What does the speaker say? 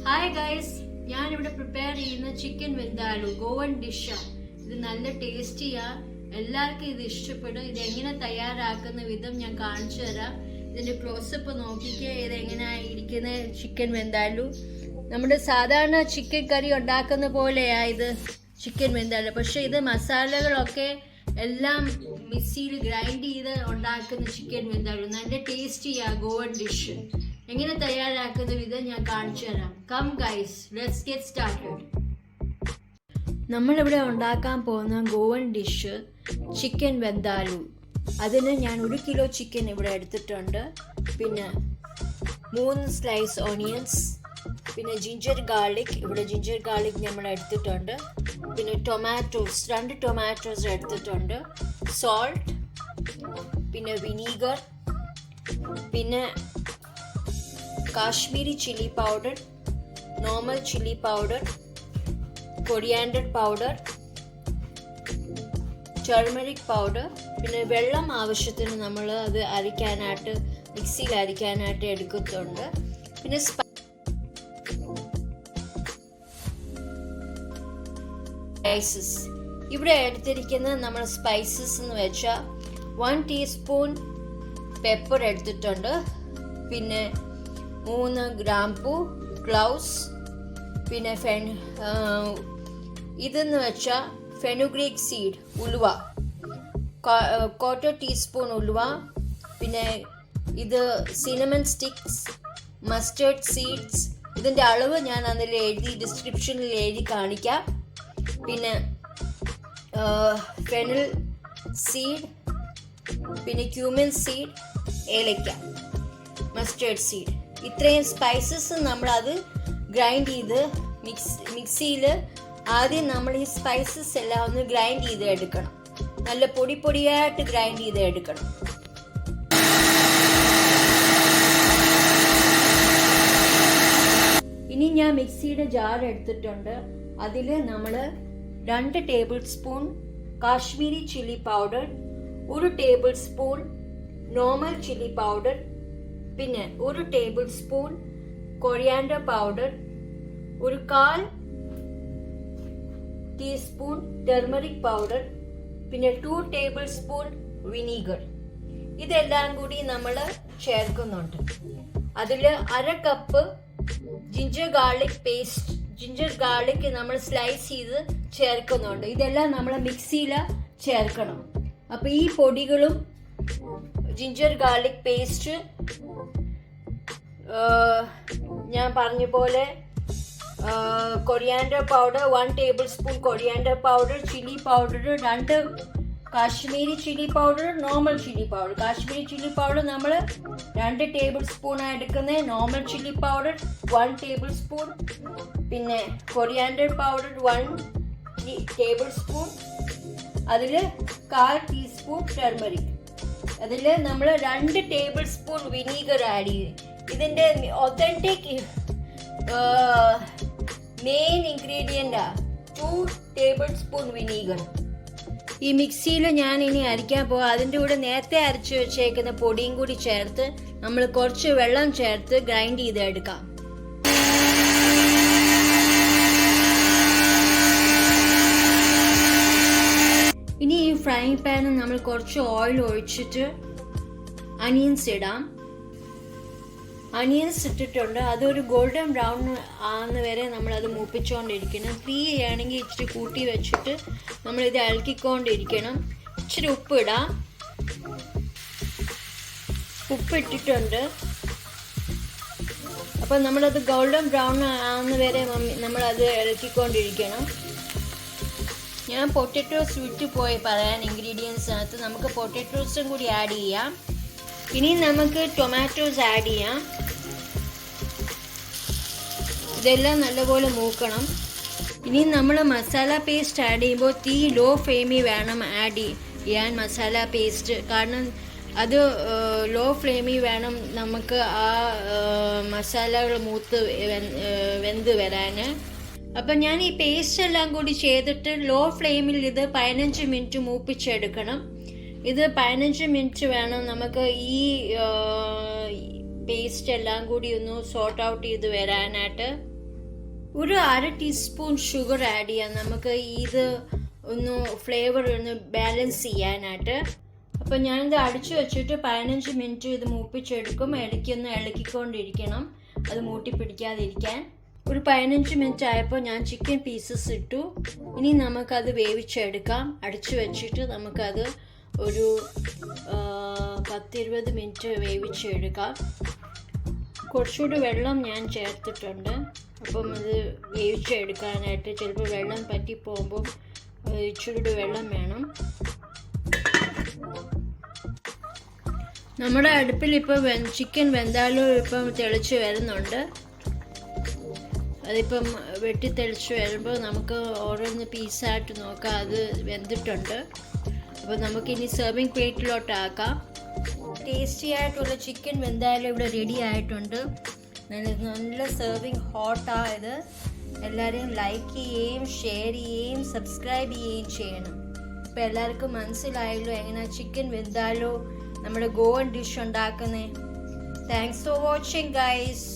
Hi guys, ഞാനിവിടെ prepare ചെയ്യുന്ന chicken വെന്താലു Goan ഡിഷാണ്. ഇത് നല്ല ടേസ്റ്റിയാ, എല്ലാവർക്കും ഇത് ഇഷ്ടപ്പെടും. ഇത് എങ്ങനെ തയ്യാറാക്കുന്ന വിധം ഞാൻ കാണിച്ചു തരാം. ഇതിന്റെ ക്ലോസപ്പ് നോക്കിക്കേ, ഇത് എങ്ങനെയാ ഇരിക്കുന്ന ചിക്കൻ വെന്താലു. നമ്മുടെ സാധാരണ ചിക്കൻ കറി ഉണ്ടാക്കുന്ന പോലെയാ ഇത് ചിക്കൻ വെന്താലു. പക്ഷെ ഇത് മസാലകളൊക്കെ എല്ലാം മിക്സിയിൽ ഗ്രൈൻഡ് ചെയ്ത് ഉണ്ടാക്കുന്ന ചിക്കൻ വെന്താലു. നല്ല ടേസ്റ്റിയാ ഗോവൻ ഡിഷ്. എങ്ങനെ തയ്യാറാക്കുന്ന വിധം ഞാൻ കാണിച്ചു തരാം. Come guys, let's get started. നമ്മളിവിടെ ഉണ്ടാക്കാൻ പോകുന്ന ഗോവൻ ഡിഷ് ചിക്കൻ വെന്താലു. അതിന് ഞാൻ 1 കിലോ ചിക്കൻ ഇവിടെ എടുത്തിട്ടുണ്ട്. പിന്നെ 3 സ്ലൈസ് ഓണിയൻസ്, പിന്നെ ജിഞ്ചർ ഗാർലിക്, ഇവിടെ ജിഞ്ചർ ഗാർലിക് നമ്മൾ എടുത്തിട്ടുണ്ട്. പിന്നെ ടൊമാറ്റോസ്, 2 ടൊമാറ്റോസ് എടുത്തിട്ടുണ്ട്. സോൾട്ട്, പിന്നെ വിനീഗർ, പിന്നെ Kashmiri chilli powder, normal chilli powder, coriander powder, turmeric powder, പിന്നെ വെള്ളം ആവശ്യത്തിന് നമ്മൾ അത് അരിക്കാനായിട്ട് മിക്സിയിൽ അരിക്കാനായിട്ട് എടുക്കുന്നുണ്ട്. പിന്നെ സ്പൈസസ് ഇവിടെ എടുത്തിരിക്കുന്ന നമ്മൾ സ്പൈസസ് എന്ന് വെച്ചാൽ 1 ടീസ്പൂൺ പെപ്പർ എടുത്തിട്ടുണ്ട്. പിന്നെ 3 ഗ്രാമ്പൂ, ക്ലൗസ്, പിന്നെ ഇതെന്ന് വെച്ചാൽ ഫെനുഗ്രീക്ക് സീഡ്, ഉലുവ, 1/4 ടീസ്പൂൺ ഉലുവ. പിന്നെ ഇത് സിനമൺ സ്റ്റിക്സ്, മസ്റ്റേർഡ് സീഡ്സ്. ഇതിൻ്റെ അളവ് ഞാൻ അതിൽ ഡിസ്ക്രിപ്ഷനിൽ എഴുതി കാണിക്കാം. പിന്നെ ഫെനൽ സീഡ്, പിന്നെ ക്യൂമിൻ സീഡ്, ഏലക്ക, മസ്റ്റേർഡ് സീഡ്. ഇത്രയും സ്പൈസസ് നമ്മളത് ഗ്രൈൻഡ് ചെയ്ത് മിക്സിയിൽ ആദ്യം നമ്മൾ ഈ സ്പൈസസ് എല്ലാം ഒന്ന് ഗ്രൈൻഡ് ചെയ്ത് എടുക്കണം. നല്ല പൊടിയായിട്ട് ഗ്രൈൻഡ് ചെയ്ത് എടുക്കണം. ഇനി ഞാൻ മിക്സിയുടെ ജാർ എടുത്തിട്ടുണ്ട്. അതിൽ നമ്മൾ 2 table spoon Kashmiri chilli powder, 1 table spoon normal chilli powder, പിന്നെ 1 table spoon coriander powder, 1/4 teaspoon turmeric powder, പിന്നെ 2 ടേബിൾ സ്പൂൺ വിനീഗർ. ഇതെല്ലാം കൂടി നമ്മൾ ചേർക്കുന്നുണ്ട്. അതിൽ 1/2 cup ginger garlic paste, ginger garlic നമ്മൾ സ്ലൈസ് ചെയ്ത് ചേർക്കുന്നുണ്ട്. ഇതെല്ലാം നമ്മൾ മിക്സിയിൽ ചേർക്കണം. അപ്പോൾ ഈ പൊടികളും ജിഞ്ചർ ഗാർലിക് പേസ്റ്റ്, ഞാൻ പറഞ്ഞ പോലെ coriander powder 1 table spoon coriander powder, chilli powder 2 Kashmiri chilli powder, normal chilli powder. Kashmiri chilli powder നമ്മൾ 2 ടേബിൾ സ്പൂണാണ് എടുക്കുന്നത്. Normal chilli powder 1 table spoon, പിന്നെ കൊറിയാൻഡർ പൗഡർ 1 ടേബിൾ സ്പൂൺ, അതിൽ 1/4 ടീസ്പൂൺ ടർമറിക്, അതിൽ നമ്മൾ 2 ടേബിൾ സ്പൂൺ വിനീഗർ ആഡ് ചെയ്ത്. ഇതിൻ്റെ authentic main ഇൻഗ്രീഡിയൻ്റാ 2 ടേബിൾ സ്പൂൺ വിനീഗർ. ഈ മിക്സിയിൽ ഞാൻ ഇനി അരിക്കാൻ പോകാം. അതിൻ്റെ കൂടെ നേരത്തെ അരച്ച് വെച്ചേക്കുന്ന പൊടിയും കൂടി ചേർത്ത് നമ്മൾ കുറച്ച് വെള്ളം ചേർത്ത് ഗ്രൈൻഡ് ചെയ്ത് എടുക്കാം. ഇനി ഈ ഫ്രൈങ് പാനിൽ നമ്മൾ കുറച്ച് ഓയിൽ ഒഴിച്ചിട്ട് അനിയൻസ് ഇടാം. അനിയൻസ് ഇട്ടിട്ടുണ്ട്. അതൊരു ഗോൾഡൻ ബ്രൗൺ ആകുന്ന വരെ നമ്മളത് മൂപ്പിച്ചുകൊണ്ടിരിക്കണം. തീ ആണെങ്കിൽ ഇച്ചിരി കൂട്ടി വെച്ചിട്ട് നമ്മളിത് ഇളക്കിക്കൊണ്ടിരിക്കണം. ഇച്ചിരി ഉപ്പ് ഇടാം. ഉപ്പ് ഇട്ടിട്ടുണ്ട്. അപ്പം നമ്മളത് ഗോൾഡൻ ബ്രൗൺ ആകുന്ന വരെ നമ്മളത് ഇളക്കിക്കൊണ്ടിരിക്കണം. ഞാൻ പൊട്ടറ്റോസ് വിട്ടുപോയി പറയാൻ ഇൻഗ്രീഡിയൻസിനകത്ത്. നമുക്ക് പൊട്ടറ്റോസും കൂടി ആഡ് ചെയ്യാം. ഇനി നമുക്ക് ടൊമാറ്റോസ് ആഡ് ചെയ്യാം. ഇതെല്ലാം നല്ലപോലെ മൂക്കണം. ഇനി നമ്മൾ മസാല പേസ്റ്റ് ആഡ് ചെയ്യുമ്പോൾ തീ ലോ ഫ്ലെയിമിൽ വേണം ആഡ് ചെയ്യാൻ മസാല പേസ്റ്റ്. കാരണം അത് ലോ ഫ്ലെയിമിൽ വേണം നമുക്ക് ആ മസാലകൾ മൂത്ത് വെന്ത് വരാൻ. അപ്പം ഞാൻ ഈ പേസ്റ്റ് എല്ലാം കൂടി ചെയ്തിട്ട് ലോ ഫ്ലെയിമിൽ ഇത് 15 മിനിറ്റ് മൂപ്പിച്ചെടുക്കണം. ഇത് 15 മിനിറ്റ് വേണം നമുക്ക് ഈ പേസ്റ്റ് എല്ലാം കൂടി ഒന്ന് സോർട്ട് ഔട്ട് ചെയ്ത് വരാനായിട്ട്. ഒരു 1/2 ടീസ്പൂൺ ഷുഗർ ആഡ് ചെയ്യാം, നമുക്ക് ഇത് ഒന്ന് ഫ്ലേവർ ഒന്ന് ബാലൻസ് ചെയ്യാനായിട്ട്. അപ്പം ഞാനിത് അടിച്ചു വെച്ചിട്ട് 15 മിനിറ്റ് ഇത് മൂപ്പിച്ചെടുക്കും. ഇടയ്ക്കൊന്ന് ഇളക്കിക്കൊണ്ടിരിക്കണം, അത് മൂട്ടി പിടിക്കാതിരിക്കാൻ. ഒരു 15 മിനിറ്റ് ആയപ്പോൾ ഞാൻ ചിക്കൻ പീസസ് ഇട്ടു. ഇനി നമുക്കത് വേവിച്ചെടുക്കാം. അടിച്ചു വെച്ചിട്ട് നമുക്കത് ഒരു 10-20 മിനിറ്റ് വേവിച്ചെടുക്കാം. കുറച്ചുകൂടി വെള്ളം ഞാൻ ചേർത്തിട്ടുണ്ട്. അപ്പം അത് വേവിച്ചെടുക്കാനായിട്ട് ചിലപ്പോൾ വെള്ളം പറ്റി പോകുമ്പം ഇച്ചിരി വെള്ളം വേണം. നമ്മുടെ അടുപ്പിൽ ഇപ്പോൾ ചിക്കൻ വെന്താലും ഇപ്പം തിളച്ച് വരുന്നുണ്ട്. അതിപ്പം വെട്ടി തെളിച്ച് വരുമ്പോൾ നമുക്ക് ഓരോന്ന് പീസായിട്ട് നോക്കാം, അത് വെന്തിട്ടുണ്ട്. അപ്പോൾ നമുക്കിനി സെർവിങ് പ്ലേറ്റിലോട്ടാക്കാം. ടേസ്റ്റി ആയിട്ടുള്ള ചിക്കൻ വെന്താലും ഇവിടെ റെഡി ആയിട്ടുണ്ട്. നല്ല സെർവിങ് ഹോട്ടാണ് ഇത്. എല്ലാവരെയും ലൈക്ക് ചെയ്യുകയും ഷെയർ ചെയ്യുകയും സബ്സ്ക്രൈബ് ചെയ്യുകയും ചെയ്യണം. അപ്പോൾ എല്ലാവർക്കും മനസ്സിലായല്ലോ എങ്ങനെ ചിക്കൻ വെന്താലോ നമ്മുടെ ഗോവൻ ഡിഷ് ഉണ്ടാക്കുന്നത്. Thanks for watching guys.